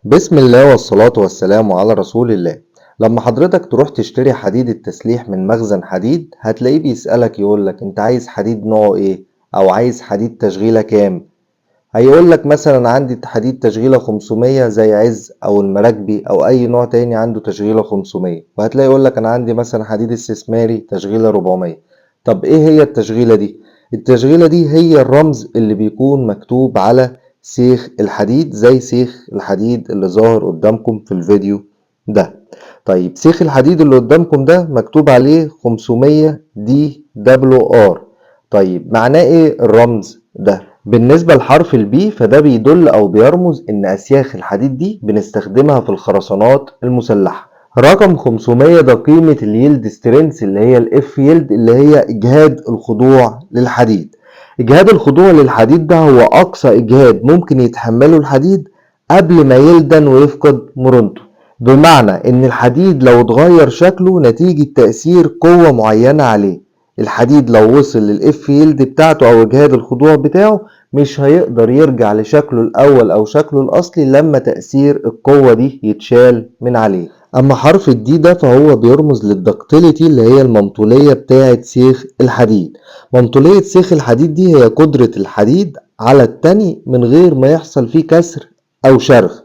بسم الله والصلاة والسلام على رسول الله. لما حضرتك تروح تشتري حديد التسليح من مخزن حديد هتلاقيه بيسألك يقولك انت عايز حديد نوعه ايه او عايز حديد تشغيلة كام. هيقولك مثلا عندي حديد تشغيلة 500 زي عز او المراكبي او اي نوع تاني عنده تشغيلة 500، وهتلاقي يقولك انا عندي مثلا حديد استثماري تشغيلة 400. طب ايه هي التشغيلة دي؟ التشغيلة دي هي الرمز اللي بيكون مكتوب على سيخ الحديد زي سيخ الحديد اللي ظاهر قدامكم في الفيديو ده. طيب سيخ الحديد اللي قدامكم ده مكتوب عليه 500 دي دبليو ار. طيب معناه ايه الرمز ده؟ بالنسبة لحرف البي فده بيدل او بيرمز ان اسياخ الحديد دي بنستخدمها في الخرسانات المسلحة. رقم 500 ده قيمة اليلد سترينث اللي هي الاف يلد اللي هي اجهاد الخضوع للحديد. اجهاد الخضوع للحديد ده هو اقصى اجهاد ممكن يتحمله الحديد قبل ما يلدن ويفقد مرونته. بمعنى ان الحديد لو اتغير شكله نتيجة تأثير قوة معينة عليه، الحديد لو وصل للاف يلد بتاعته او اجهاد الخضوع بتاعه مش هيقدر يرجع لشكله الاول او شكله الاصلي لما تأثير القوة دي يتشال من عليه. اما حرف الدي ده فهو بيرمز للدكتيليتي اللي هي المنطولية بتاعة سيخ الحديد. منطولية سيخ الحديد دي هي قدرة الحديد على التاني من غير ما يحصل فيه كسر او شرخ.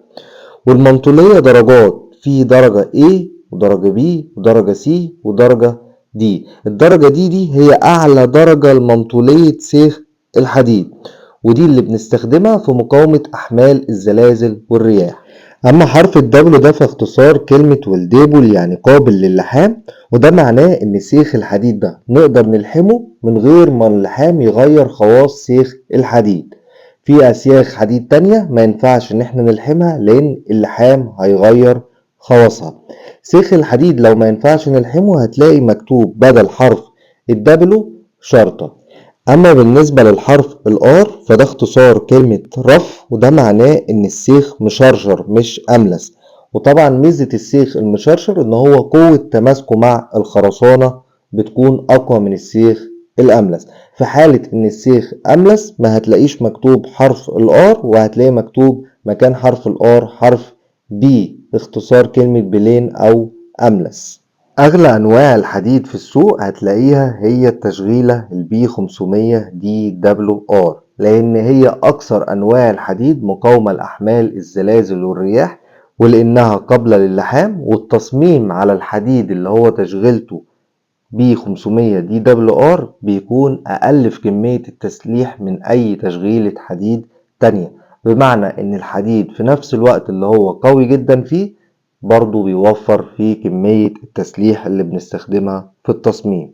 والمنطولية درجات، في درجة A ودرجة B ودرجة C ودرجة D. الدرجة دي هي أعلى درجة لمنطولية سيخ الحديد، ودي اللي بنستخدمها في مقاومة أحمال الزلازل والرياح. أما حرف الدبليو ده فاختصار كلمة ويلديبل يعني قابل للحام، وده معناه إن سيخ الحديد ده نقدر نلحمه من غير ما اللحام يغير خواص سيخ الحديد. في أسياخ حديد تانية ما ينفعش إن احنا نلحمها لأن اللحام هيغير خواصها. سيخ الحديد لو ما ينفعش نلحمه هتلاقي مكتوب بدل حرف الدبلو شرطة. أما بالنسبة للحرف الآر فده اختصار كلمة رف، وده معناه إن السيخ مشرشر مش أملس. وطبعا ميزة السيخ المشرشر إن هو قوة تماسكه مع الخرسانة بتكون أقوى من السيخ الأملس. في حالة إن السيخ أملس ما هتلاقيش مكتوب حرف الآر، وهتلاقي مكتوب مكان حرف الآر حرف بي اختصار كلمة بلين أو أملس. أغلى أنواع الحديد في السوق هتلاقيها هي التشغيلة البي 500 دي دبليو ار، لأن هي أكثر أنواع الحديد مقاومة لأحمال الزلازل والرياح، ولأنها قابلة للحام. والتصميم على الحديد اللي هو تشغيلته بي 500 دي دبليو ار بيكون أقل في كمية التسليح من أي تشغيلة حديد تانية، بمعنى إن الحديد في نفس الوقت اللي هو قوي جدا فيه برضه بيوفر فيه كمية التسليح اللي بنستخدمها في التصميم.